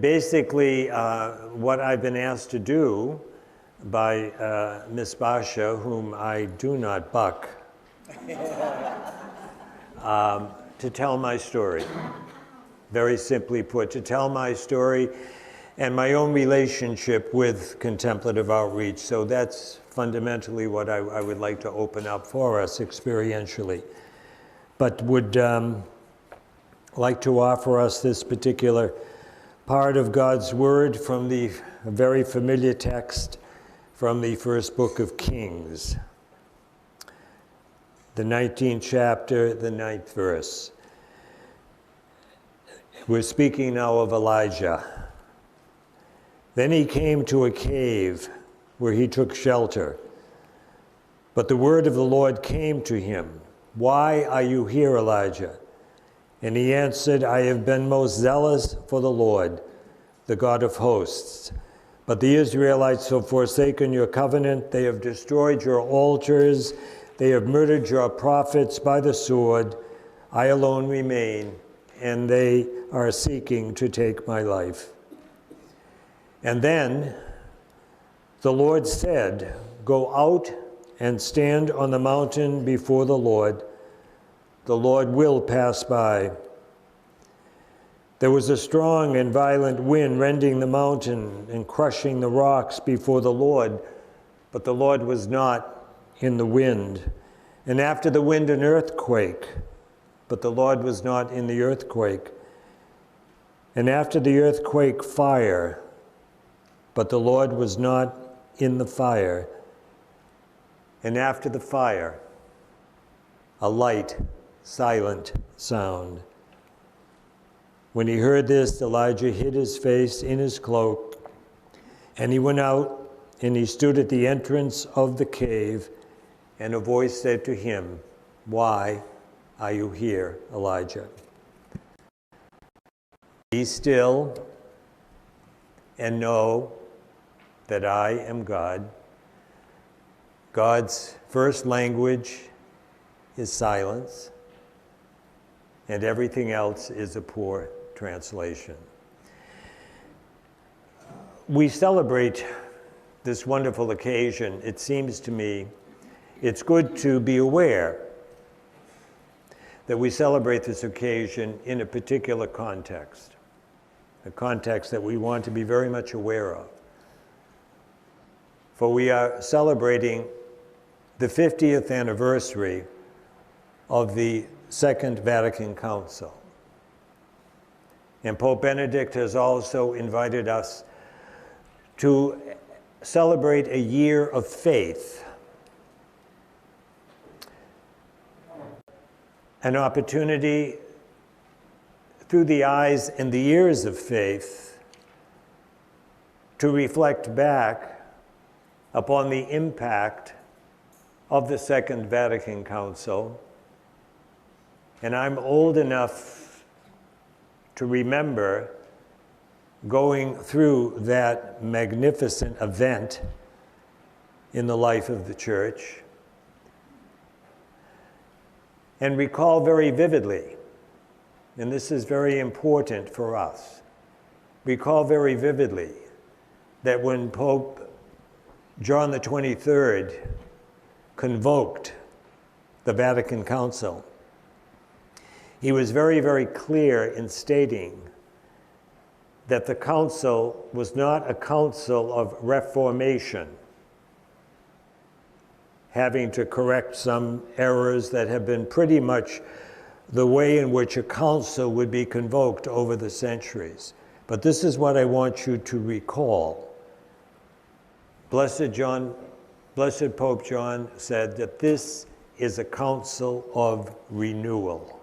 Basically, what I've been asked to do by Miss Basha, whom I do not buck, to tell my story. Very simply put, to tell my story and my own relationship with Contemplative Outreach. So that's fundamentally what I would like to open up for us experientially. But would like to offer us this particular part of God's Word from the very familiar text from the first book of Kings, the 19th chapter, the 9th verse. We're speaking now of Elijah. Then he came to a cave where he took shelter. But the word of the Lord came to him, "Why are you here, Elijah?" And he answered, "I have been most zealous for the Lord, the God of hosts. But the Israelites have forsaken your covenant. They have destroyed your altars. They have murdered your prophets by the sword. I alone remain, and they are seeking to take my life." And then the Lord said, "Go out and stand on the mountain before the Lord. The Lord will pass by." There was a strong and violent wind rending the mountain and crushing the rocks before the Lord, but the Lord was not in the wind. And after the wind, an earthquake, but the Lord was not in the earthquake. And after the earthquake, fire, but the Lord was not in the fire. And after the fire, a light, silent sound. When he heard this, Elijah hid his face in his cloak, and he went out, and he stood at the entrance of the cave, and a voice said to him, "Why are you here, Elijah? Be still and know that I am God." God's first language is silence, and everything else is a poor translation. We celebrate this wonderful occasion. It seems to me it's good to be aware that we celebrate this occasion in a particular context, a context that we want to be very much aware of. For we are celebrating the 50th anniversary of the Second Vatican Council. And Pope Benedict has also invited us to celebrate a year of faith, an opportunity through the eyes and the ears of faith to reflect back upon the impact of the Second Vatican Council. And I'm old enough to remember going through that magnificent event in the life of the Church, and recall very vividly, and this is very important for us, recall very vividly that when Pope John the 23rd convoked the Vatican Council, he was very, very clear in stating that the council was not a council of reformation, having to correct some errors that have been pretty much the way in which a council would be convoked over the centuries. But this is what I want you to recall. Blessed Pope John said that this is a council of renewal.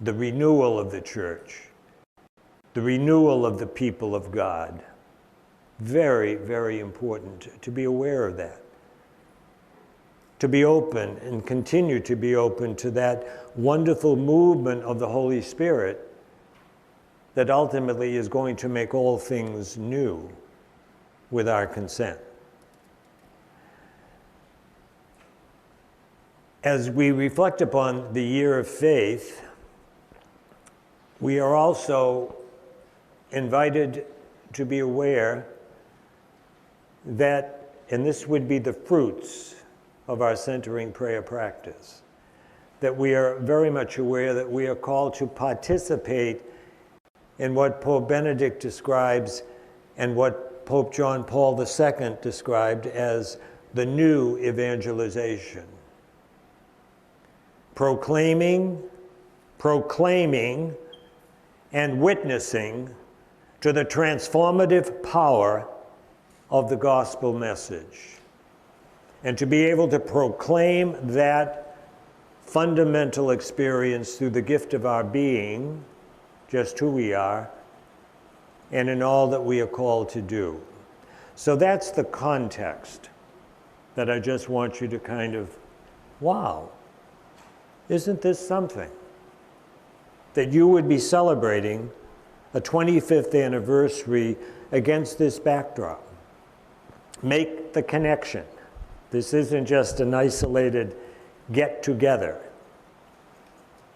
The renewal of the Church, the renewal of the people of God. Very, very important to be aware of that. To be open and continue to be open to that wonderful movement of the Holy Spirit that ultimately is going to make all things new with our consent. As we reflect upon the year of faith, we are also invited to be aware that, and this would be the fruits of our centering prayer practice, that we are very much aware that we are called to participate in what Pope Benedict describes and what Pope John Paul II described as the new evangelization. Proclaiming, and witnessing to the transformative power of the gospel message. And to be able to proclaim that fundamental experience through the gift of our being, just who we are, and in all that we are called to do. So that's the context that I just want you to kind of, wow, isn't this something? That you would be celebrating a 25th anniversary against this backdrop. Make the connection. This isn't just an isolated get-together.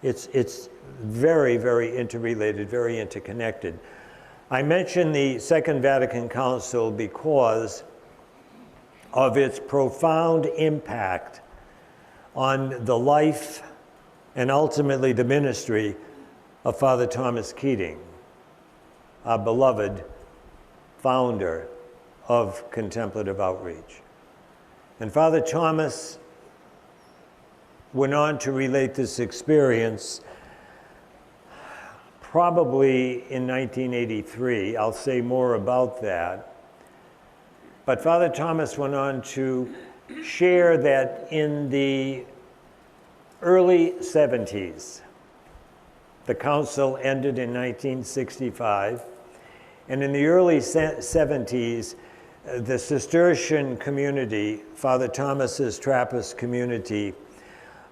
It's very, very interrelated, very interconnected. I mention the Second Vatican Council because of its profound impact on the life and ultimately the ministry of Father Thomas Keating, our beloved founder of Contemplative Outreach. And Father Thomas went on to relate this experience probably in 1983. I'll say more about that. But Father Thomas went on to share that in the early 70s, the council ended in 1965, and in the early 70s, the Cistercian community, Father Thomas's Trappist community,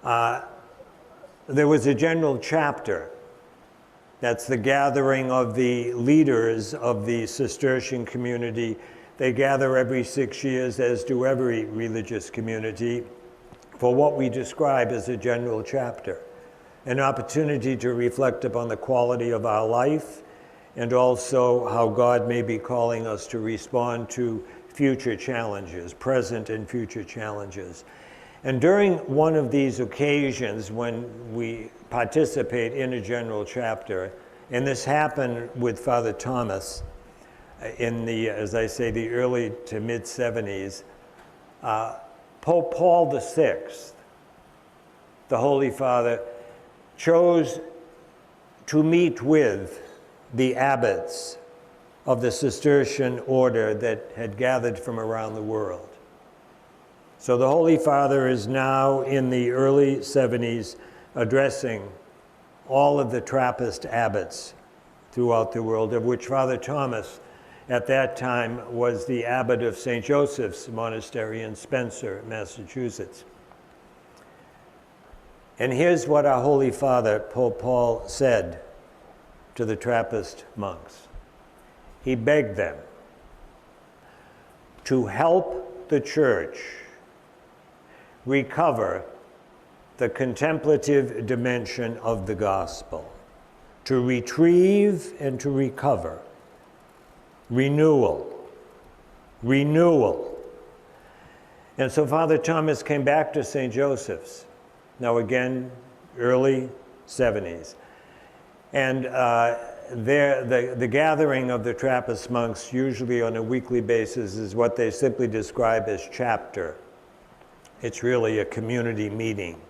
there was a general chapter. That's the gathering of the leaders of the Cistercian community. They gather every 6 years, as do every religious community, for what we describe as a general chapter, an opportunity to reflect upon the quality of our life and also how God may be calling us to respond to future challenges, present and future challenges. And during one of these occasions when we participate in a general chapter, and this happened with Father Thomas in the, as I say, the early to mid-70s, Pope Paul VI, the Holy Father, chose to meet with the abbots of the Cistercian order that had gathered from around the world. So the Holy Father is now in the early 70s addressing all of the Trappist abbots throughout the world, of which Father Thomas at that time was the abbot of St. Joseph's Monastery in Spencer, Massachusetts. And here's what our Holy Father, Pope Paul, said to the Trappist monks. He begged them to help the Church recover the contemplative dimension of the gospel, to retrieve and to recover, renewal. And so Father Thomas came back to St. Joseph's, now again, early 70s. And the gathering of the Trappist monks, usually on a weekly basis, is what they simply describe as chapter. It's really a community meeting.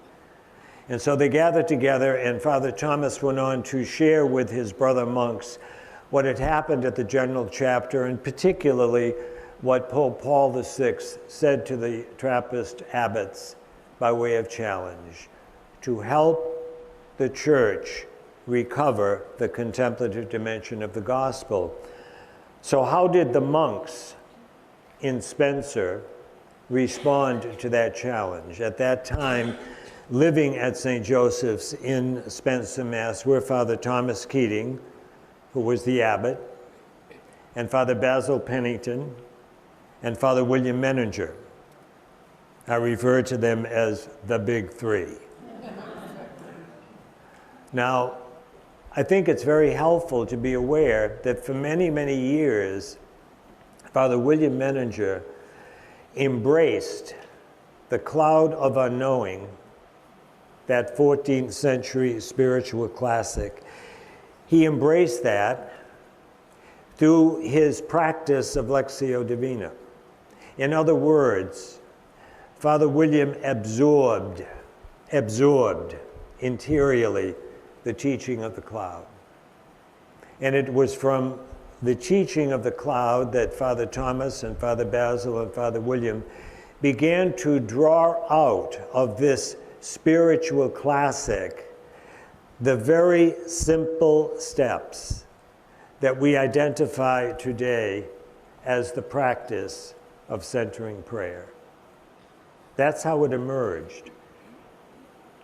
And so they gathered together, and Father Thomas went on to share with his brother monks what had happened at the general chapter, and particularly what Pope Paul VI said to the Trappist abbots by way of challenge, to help the Church recover the contemplative dimension of the gospel. So how did the monks in Spencer respond to that challenge? At that time, living at St. Joseph's in Spencer, Mass, were Father Thomas Keating, who was the abbot, and Father Basil Pennington, and Father William Menninger. I refer to them as the Big Three. Now, I think it's very helpful to be aware that for many, many years, Father William Menninger embraced the cloud of unknowing, that 14th century spiritual classic. He embraced that through his practice of Lectio Divina. In other words, Father William absorbed interiorly the teaching of the cloud. And it was from the teaching of the cloud that Father Thomas and Father Basil and Father William began to draw out of this spiritual classic the very simple steps that we identify today as the practice of centering prayer. That's how it emerged.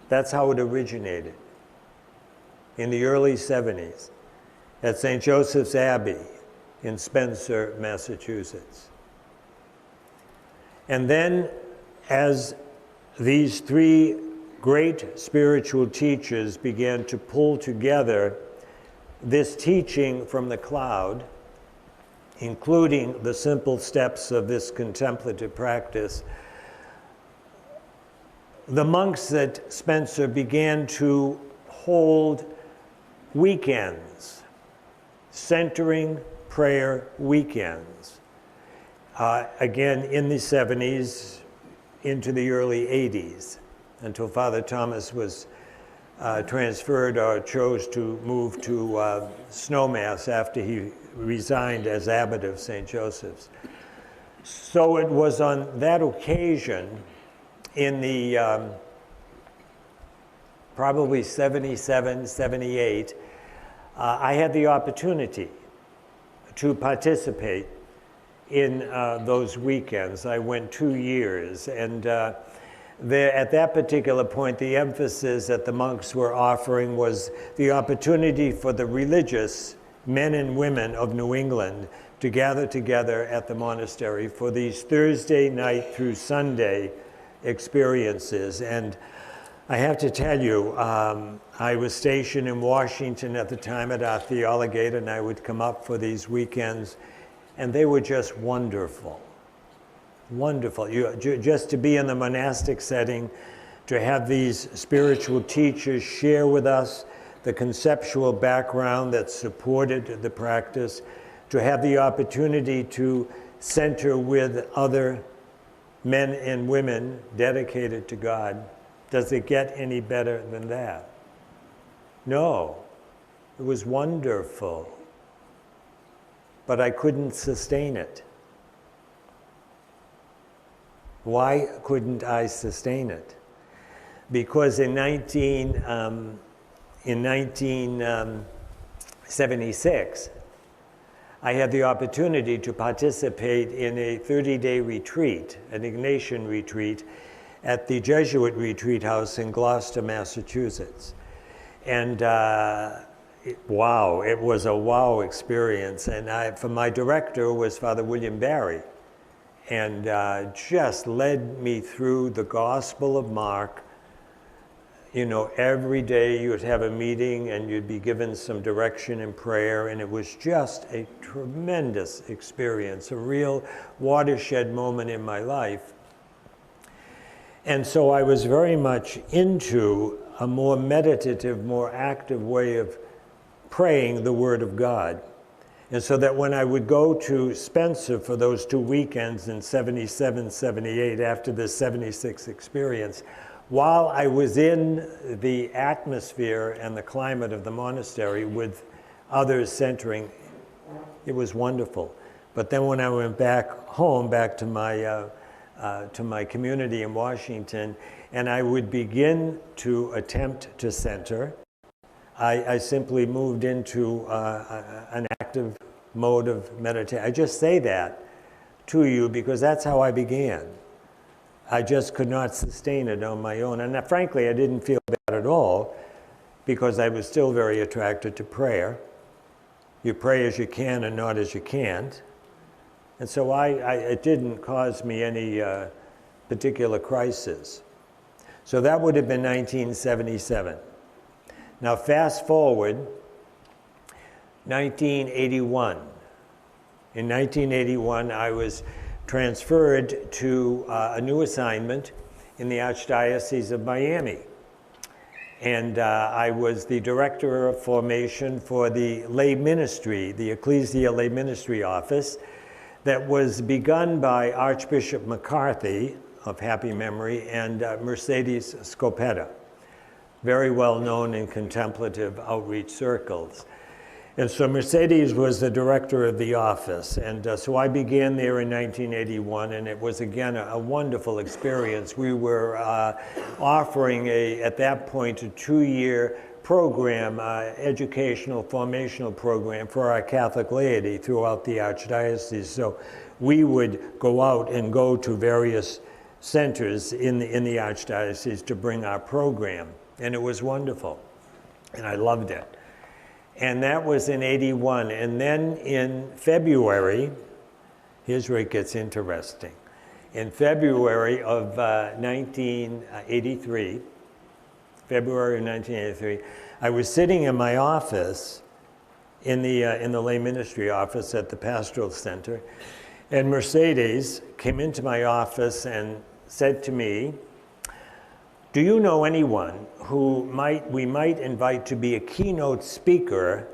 That's how it originated in the early 70s at St. Joseph's Abbey in Spencer, Massachusetts. And then as these three great spiritual teachers began to pull together this teaching from the cloud, including the simple steps of this contemplative practice, the monks at Spencer began to hold weekends, centering prayer weekends. Again, in the 70s into the early 80s, until Father Thomas was transferred or chose to move to Snowmass after he resigned as abbot of St. Joseph's. So it was on that occasion in the probably 77, 78, I had the opportunity to participate in those weekends. I went 2 years, and at that particular point, the emphasis that the monks were offering was the opportunity for the religious men and women of New England to gather together at the monastery for these Thursday night through Sunday experiences. And I have to tell you, I was stationed in Washington at the time at our Theologate, and I would come up for these weekends, and they were just wonderful. Wonderful. Just to be in the monastic setting, to have these spiritual teachers share with us the conceptual background that supported the practice, to have the opportunity to center with other men and women dedicated to God. Does it get any better than that? No. It was wonderful. But I couldn't sustain it. Why couldn't I sustain it? Because in 1976, I had the opportunity to participate in a 30-day retreat, an Ignatian retreat, at the Jesuit Retreat House in Gloucester, Massachusetts. And wow, it was a wow experience. And for my director was Father William Barry, and just led me through the Gospel of Mark. You know, every day you would have a meeting and you'd be given some direction in prayer, and it was just a tremendous experience, a real watershed moment in my life. And so I was very much into a more meditative, more active way of praying the Word of God. And so that when I would go to Spencer for those 2 weekends in 77, 78, after the 76 experience, while I was in the atmosphere and the climate of the monastery with others centering, it was wonderful. But then when I went back home, back to my community in Washington, and I would begin to attempt to center, I simply moved into an active mode of meditation. I just say that to you because that's how I began. I just could not sustain it on my own. And frankly, I didn't feel bad at all because I was still very attracted to prayer. You pray as you can and not as you can't. And so it didn't cause me any particular crisis. So that would have been 1977. Now fast forward 1981. In 1981, I was transferred to a new assignment in the Archdiocese of Miami. And I was the director of formation for the lay ministry, the Ecclesia Lay Ministry Office, that was begun by Archbishop McCarthy of happy memory and Mercedes Scopetta, very well known in contemplative outreach circles. And so Mercedes was the director of the office. And so I began there in 1981, and it was, again, a wonderful experience. We were offering, at that point, a 2-year program, educational, formational program for our Catholic laity throughout the Archdiocese. So we would go out and go to various centers in the Archdiocese to bring our program. And it was wonderful, and I loved it. And that was in 81. And then in February, here's where it gets interesting. In February of 1983, I was sitting in my office in the lay ministry office at the pastoral center, and Mercedes came into my office and said to me, "Do you know anyone who we might invite to be a keynote speaker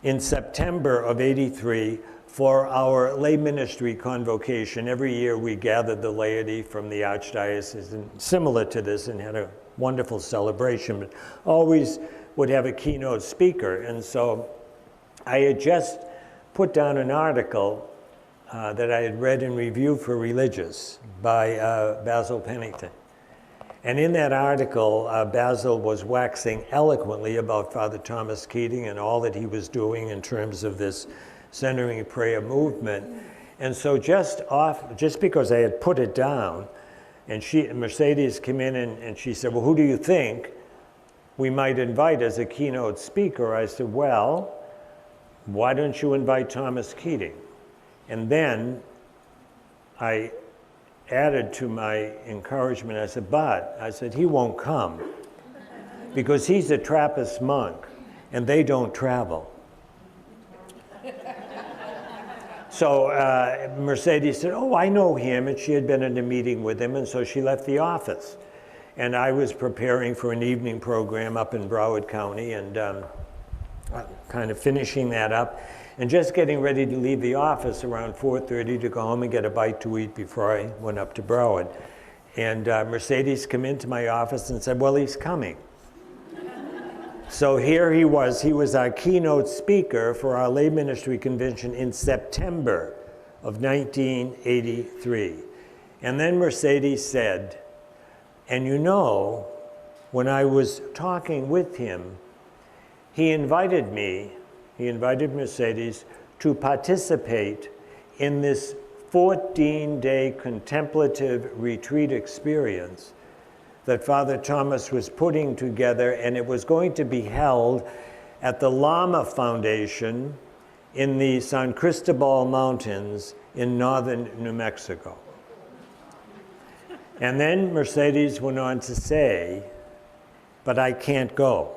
in September of '83 for our lay ministry convocation?" Every year we gathered the laity from the Archdiocese, and similar to this, and had a wonderful celebration, but always would have a keynote speaker. And so I had just put down an article that I had read in Review for Religious by Basil Pennington. And in that article, Basil was waxing eloquently about Father Thomas Keating and all that he was doing in terms of this centering prayer movement. And so just because I had put it down, and Mercedes came in and she said, "Well, who do you think we might invite as a keynote speaker?" I said, "Well, why don't you invite Thomas Keating?" And then I added to my encouragement, I said, "He won't come because he's a Trappist monk and they don't travel." So Mercedes said, "Oh, I know him," and she had been in a meeting with him, and so she left the office. And I was preparing for an evening program up in Broward County, and kind of finishing that up, and just getting ready to leave the office around 4:30 to go home and get a bite to eat before I went up to Broward. And Mercedes came into my office and said, "Well, he's coming." So here he was our keynote speaker for our lay ministry convention in September of 1983. And then Mercedes said, "And you know, when I was talking with him, he invited Mercedes to participate in this 14-day contemplative retreat experience that Father Thomas was putting together, and it was going to be held at the Lama Foundation in the San Cristobal Mountains in northern New Mexico." And then Mercedes went on to say, "But I can't go."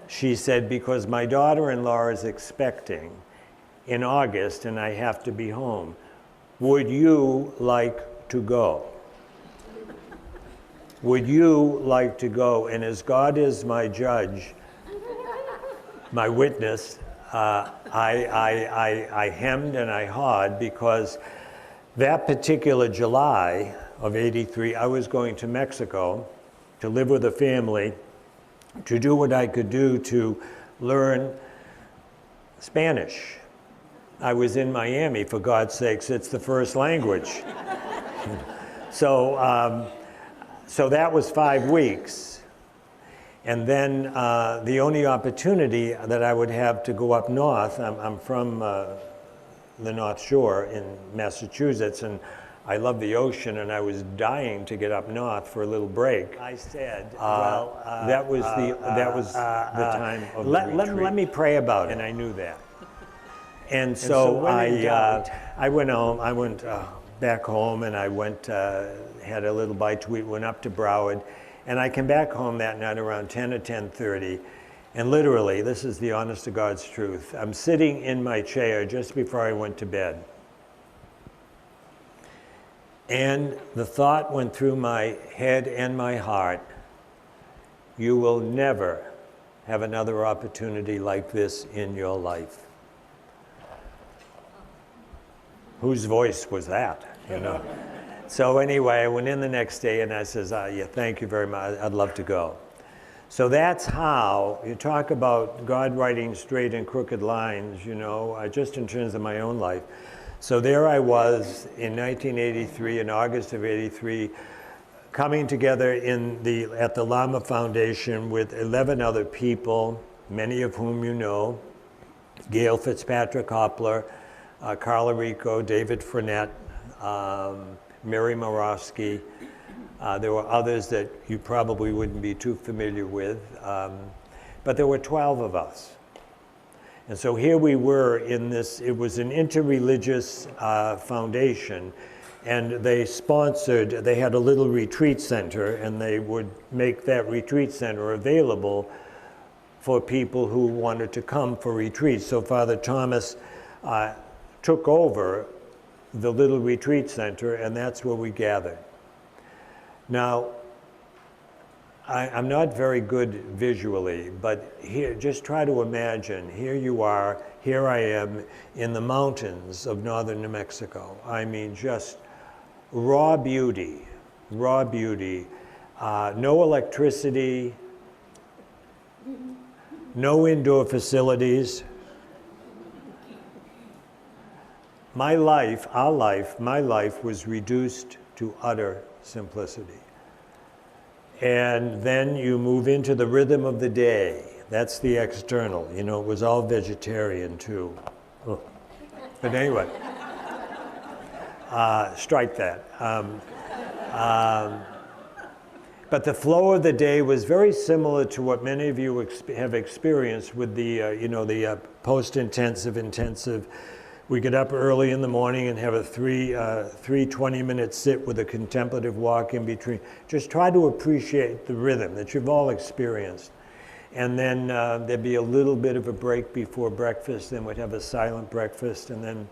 She said, "Because my daughter-in-law is expecting in August and I have to be home. Would you like to go? Would you like to go?" And as God is my judge, my witness, I hemmed and I hawed, because that particular July of '83, I was going to Mexico to live with a family, to do what I could do to learn Spanish. I was in Miami, for God's sakes, it's the first language. So that was 5 weeks. And then the only opportunity that I would have to go up north, I'm from the North Shore in Massachusetts, and I love the ocean, and I was dying to get up north for a little break. I said, that was the time of the retreat. Let me pray about it. And I knew that. And so I went home. I went back home, and I went, had a little bite to eat, went up to Broward, and I came back home that night around 10 or 10:30, And literally, this is the honest to God's truth. I'm sitting in my chair just before I went to bed. And the thought went through my head and my heart, you will never have another opportunity like this in your life. Whose voice was that, you know? So anyway, I went in the next day and I says, yeah, thank you very much, I'd love to go. So that's how, you talk about God writing straight and crooked lines, you know, just in terms of my own life. So there I was in 1983, in August of 83, coming together at the Lama Foundation with 11 other people, many of whom you know, Gail Fitzpatrick Hopler, Carla Rico, David Frenette, Mary Morosky. There were others that you probably wouldn't be too familiar with, but there were 12 of us. And so here we were in this, it was an interreligious foundation, and they had a little retreat center, and they would make that retreat center available for people who wanted to come for retreats. So Father Thomas took over the little retreat center, and that's where we gathered. Now, I'm not very good visually, but here, just try to imagine, here I am in the mountains of northern New Mexico. I mean, just raw beauty, no electricity, no indoor facilities. My life was reduced to utter simplicity. And then you move into the rhythm of the day. That's the external. You know, it was all vegetarian too. Oh. But anyway, strike that. But the flow of the day was very similar to what many of you have experienced with the, the post-intensive, intensive. We get up early in the morning and have a three 20-minute sit with a contemplative walk in between. Just try to appreciate the rhythm that you've all experienced. And then there'd be a little bit of a break before breakfast, then we'd have a silent breakfast, and then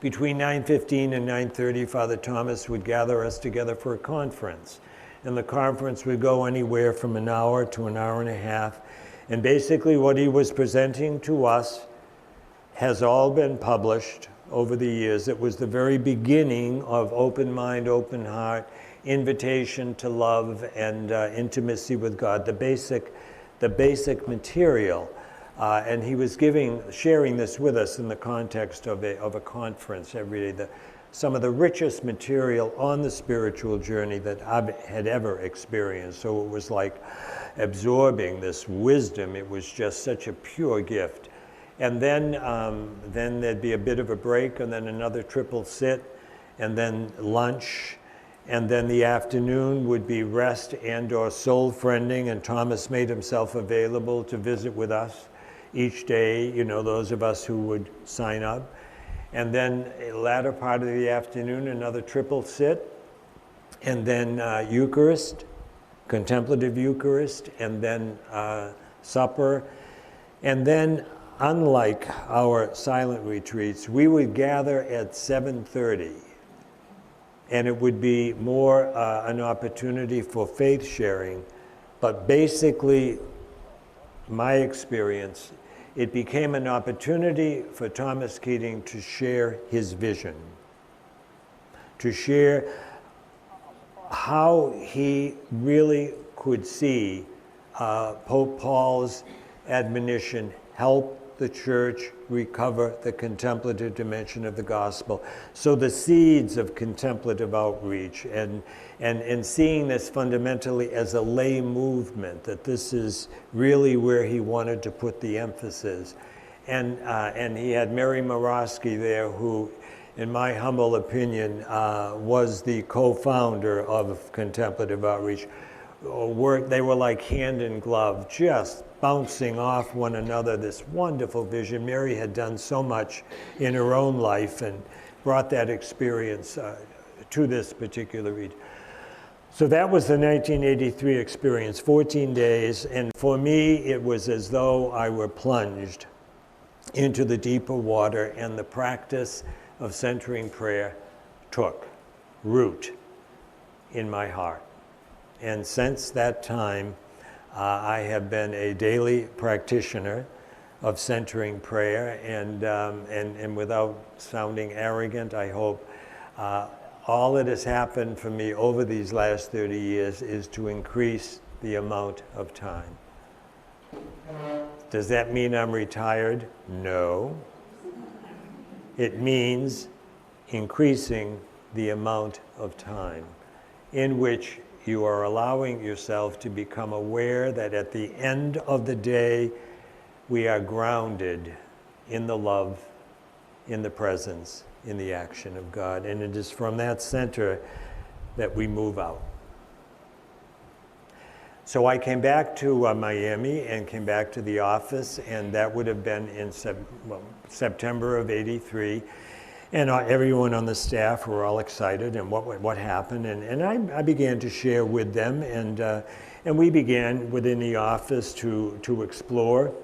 between 9:15 and 9:30, Father Thomas would gather us together for a conference. And the conference would go anywhere from an hour to an hour and a half. And basically what he was presenting to us has all been published over the years. It was the very beginning of open mind, open heart, invitation to love and intimacy with God, the basic material. And he was sharing this with us in the context of a conference every day, some of the richest material on the spiritual journey that I had ever experienced. So it was like absorbing this wisdom. It was just such a pure gift. And then there'd be a bit of a break, and then another triple sit, and then lunch, and then the afternoon would be rest and/or soul friending, and Thomas made himself available to visit with us each day, those of us who would sign up. And then the latter part of the afternoon, another triple sit, and then Eucharist, contemplative Eucharist, and then supper, and then unlike our silent retreats, we would gather at 7:30, and it would be more an opportunity for faith sharing. But basically, my experience, it became an opportunity for Thomas Keating to share his vision, to share how he really could see Pope Paul's admonition, help the church recover the contemplative dimension of the gospel. So the seeds of contemplative outreach and seeing this fundamentally as a lay movement, that this is really where he wanted to put the emphasis. And he had Mary Morosky there, who, in my humble opinion, was the co-founder of Contemplative Outreach. They were like hand in glove, just bouncing off one another, this wonderful vision. Mary had done so much in her own life and brought that experience to this particular read. So that was the 1983 experience, 14 days, and for me it was as though I were plunged into the deeper water, and the practice of centering prayer took root in my heart. And since that time, I have been a daily practitioner of centering prayer, and without sounding arrogant, I hope all that has happened for me over these last 30 years is to increase the amount of time. Does that mean I'm retired? No. It means increasing the amount of time in which you are allowing yourself to become aware that at the end of the day, we are grounded in the love, in the presence, in the action of God. And it is from that center that we move out. So I came back to Miami and came back to the office, and that would have been in September of '83. And everyone on the staff were all excited and what happened. And I began to share with them, and we began within the office to explore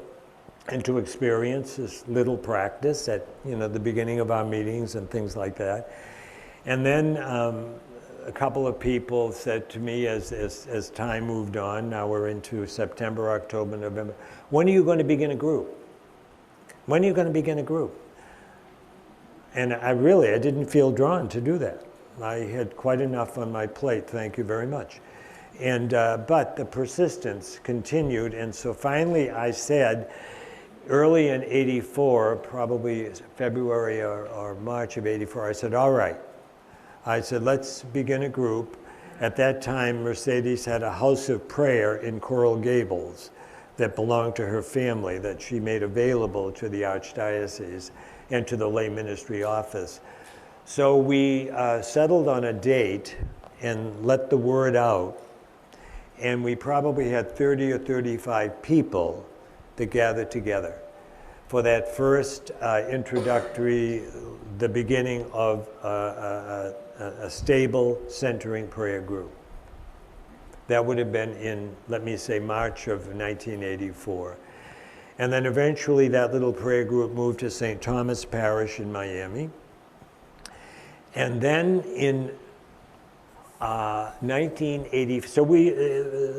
and to experience this little practice at the beginning of our meetings and things like that. And then a couple of people said to me as time moved on, now we're into September, October, November, when are you going to begin a group? When are you going to begin a group? And I didn't feel drawn to do that. I had quite enough on my plate, thank you very much. And but the persistence continued, and so finally I said, early in '84, probably February or March of '84, I said, all right. I said, let's begin a group. At that time, Mercedes had a house of prayer in Coral Gables that belonged to her family that she made available to the Archdiocese and to the lay ministry office. So we settled on a date and let the word out, and we probably had 30 or 35 people that gathered together for that first introductory, the beginning of a stable centering prayer group. That would have been in, let me say, March of 1984. And then eventually that little prayer group moved to St. Thomas Parish in Miami. And then in 1980, so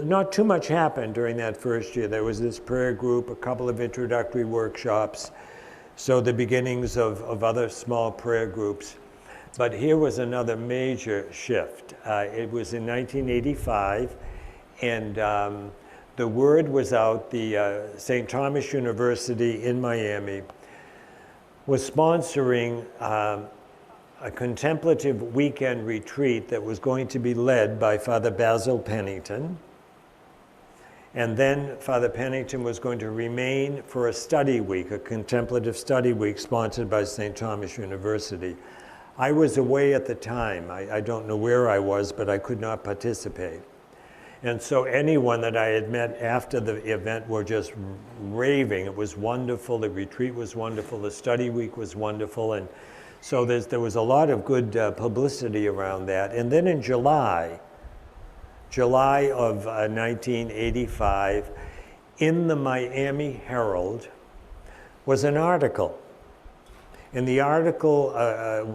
not too much happened during that first year. There was this prayer group, a couple of introductory workshops, so the beginnings of other small prayer groups. But here was another major shift. It was in 1985, and the word was out. The St. Thomas University in Miami was sponsoring a contemplative weekend retreat that was going to be led by Father Basil Pennington. And then Father Pennington was going to remain for a study week, a contemplative study week sponsored by St. Thomas University. I was away at the time. I don't know where I was, but I could not participate. And so anyone that I had met after the event were just raving. It was wonderful, the retreat was wonderful, the study week was wonderful, and so there was a lot of good publicity around that. And then in July of 1985, in the Miami Herald was an article. In the article,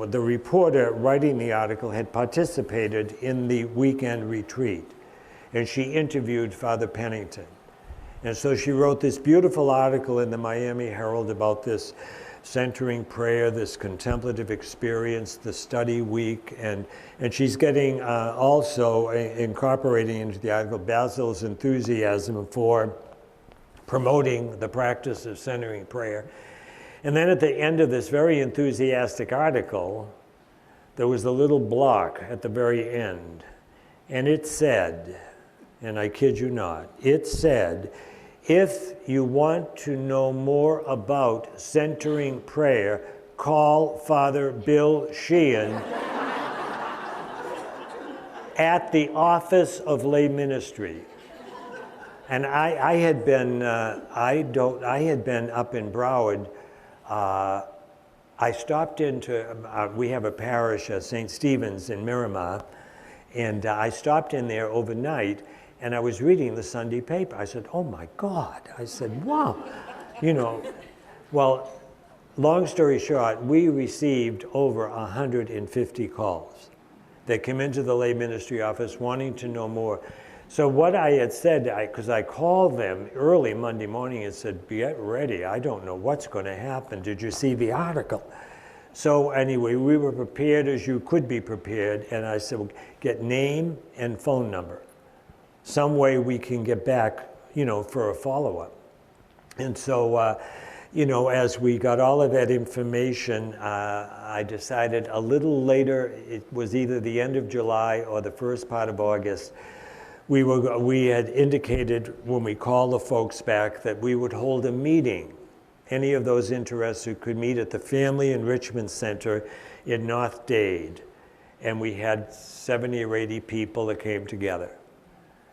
the reporter writing the article had participated in the weekend retreat, and she interviewed Father Pennington. And so she wrote this beautiful article in the Miami Herald about this centering prayer, this contemplative experience, the study week, and she's getting also incorporating into the article Basil's enthusiasm for promoting the practice of centering prayer. And then at the end of this very enthusiastic article, there was a little block at the very end, and it said, and I kid you not, it said, if you want to know more about centering prayer, call Father Bill Sheehan at the Office of Lay Ministry. And I had been up in Broward. I stopped into, we have a parish, St. Stephen's in Miramar, And I stopped in there overnight, and I was reading the Sunday paper. I said, oh my God. I said, wow. You know, well, long story short, we received over 150 calls that came into the lay ministry office wanting to know more. So what I had said, because I called them early Monday morning and said, get ready, I don't know what's going to happen. Did you see the article? So anyway, we were prepared as you could be prepared, and I said, well, get name and phone number. Some way we can get back, you know, for a follow-up. And so, you know, as we got all of that information, I decided a little later, it was either the end of July or the first part of August, we had indicated when we called the folks back that we would hold a meeting. Any of those interested could meet at the Family Enrichment Center in North Dade. And we had 70 or 80 people that came together.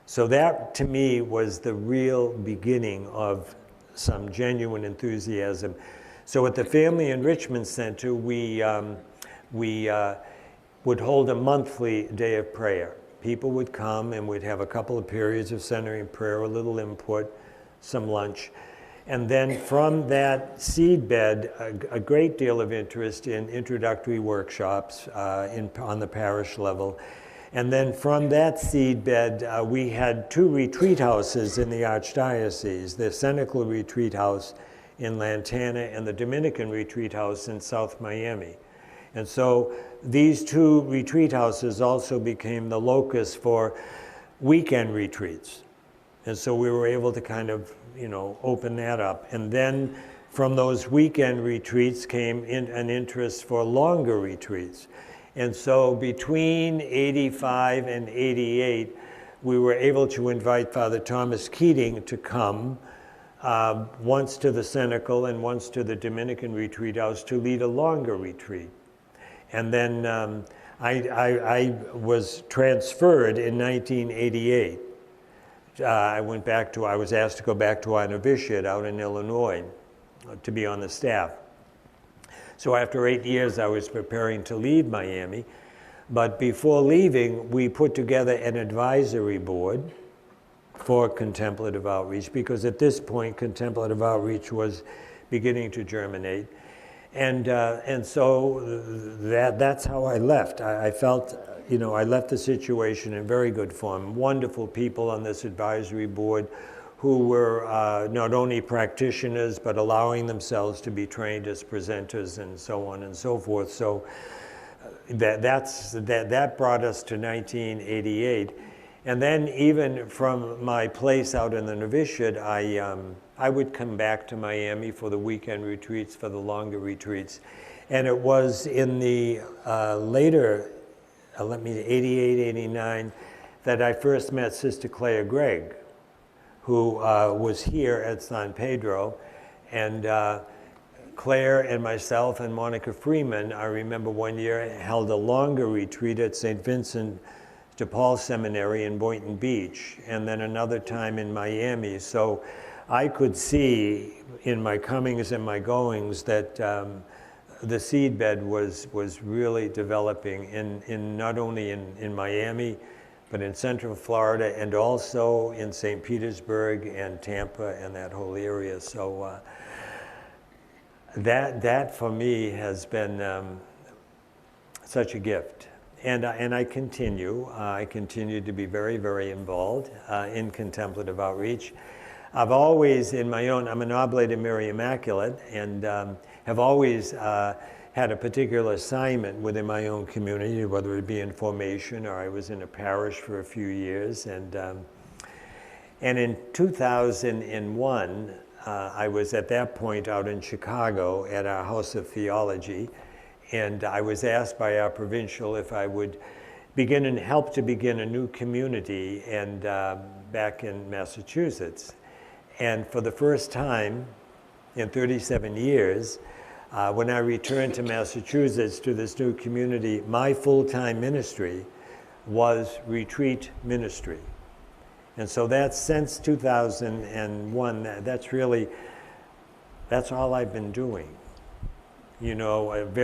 So that, to me, was the real beginning of some genuine enthusiasm. So at the Family Enrichment Center, we would hold a monthly day of prayer. People would come and we'd have a couple of periods of centering prayer, a little input, some lunch. And then from that seedbed, a great deal of interest in introductory workshops on the parish level. And then from that seedbed, we had 2 retreat houses in the Archdiocese, the Senecal Retreat House in Lantana and the Dominican Retreat House in South Miami. And so these 2 retreat houses also became the locus for weekend retreats. And so we were able to kind of, you know, open that up. And then from those weekend retreats came an interest for longer retreats. And so between 85 and 88, we were able to invite Father Thomas Keating to come once to the Senecal and once to the Dominican Retreat House to lead a longer retreat. And then I was transferred in 1988. I was asked to go back to our novitiate out in Illinois to be on the staff. So after 8 years, I was preparing to leave Miami. But before leaving, we put together an advisory board for Contemplative Outreach, because at this point, Contemplative Outreach was beginning to germinate. And so that's how I left. I felt, you know, I left the situation in very good form. Wonderful people on this advisory board who were not only practitioners, but allowing themselves to be trained as presenters and so on and so forth. So that brought us to 1988. And then even from my place out in the novitiate, I would come back to Miami for the weekend retreats, for the longer retreats. And it was in the later, 88, 89, that I first met Sister Claire Gregg, who was here at San Pedro. And Claire and myself and Monica Freeman, I remember one year, held a longer retreat at St. Vincent de Paul Seminary in Boynton Beach, and then another time in Miami. So I could see in my comings and my goings that the seedbed was really developing in not only in Miami, but in Central Florida, and also in St. Petersburg and Tampa and that whole area. So that for me has been such a gift. And I continue to be very, very involved in Contemplative Outreach. I've always, I'm an Oblate of Mary Immaculate, and have always had a particular assignment within my own community, whether it be in formation or I was in a parish for a few years. And in 2001, I was at that point out in Chicago at our House of Theology, and I was asked by our provincial if I would help to begin a new community and back in Massachusetts. And for the first time in 37 years, when I returned to Massachusetts to this new community, my full-time ministry was retreat ministry. And so that's since 2001, that's all I've been doing. You know, if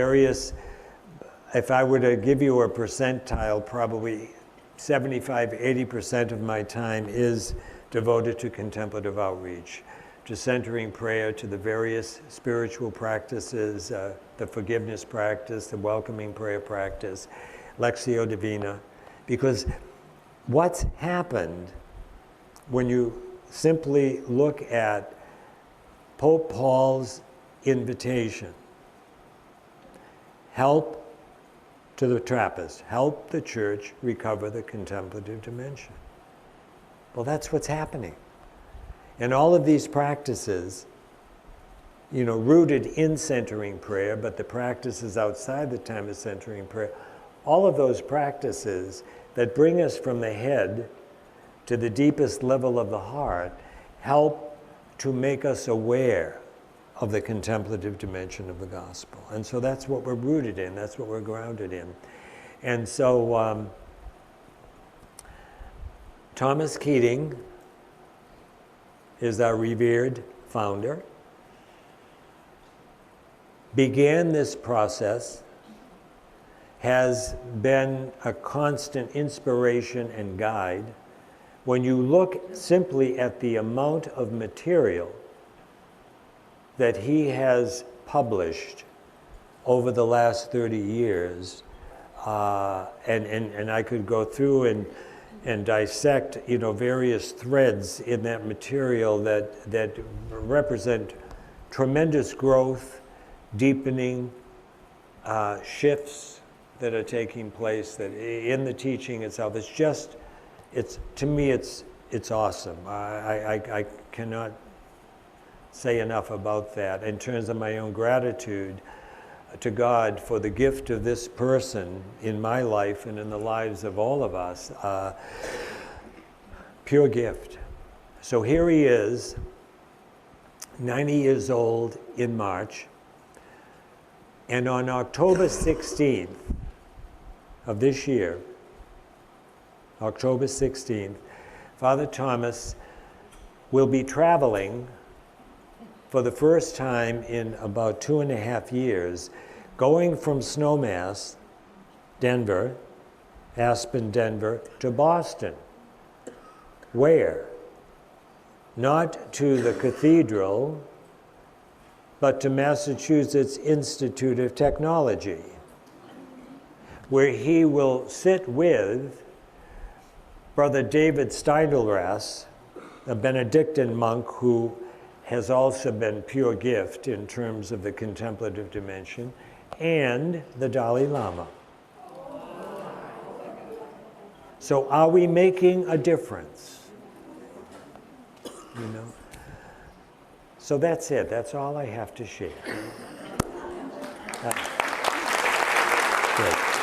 I were to give you a percentile, probably 75-80% of my time is devoted to contemplative outreach, to centering prayer, to the various spiritual practices, the forgiveness practice, the welcoming prayer practice, Lectio Divina. Because what's happened when you simply look at Pope Paul's invitation, help to the Trappist, help the church recover the contemplative dimension. Well, that's what's happening. And all of these practices, rooted in centering prayer, but the practices outside the time of centering prayer, all of those practices that bring us from the head to the deepest level of the heart help to make us aware of the contemplative dimension of the gospel. And so that's what we're rooted in, that's what we're grounded in. And so Thomas Keating is our revered founder, began this process, has been a constant inspiration and guide. When you look simply at the amount of material that he has published over the last 30 years, and I could go through and dissect, various threads in that material that represent tremendous growth, deepening, shifts that are taking place that in the teaching itself. To me, it's awesome. I cannot say enough about that in terms of my own gratitude to God for the gift of this person in my life and in the lives of all of us. Pure gift. So here he is, 90 years old in March, and on October 16th of this year, October 16th, Father Thomas will be traveling for the first time in about 2.5 years, going from Snowmass, Denver, Aspen, Denver, to Boston. Where? Not to the cathedral, but to Massachusetts Institute of Technology, where he will sit with Brother David Steindl-Ras, a Benedictine monk who has also been pure gift in terms of the contemplative dimension, and the Dalai Lama. So are we making a difference? So that's it. That's all I have to share. Good.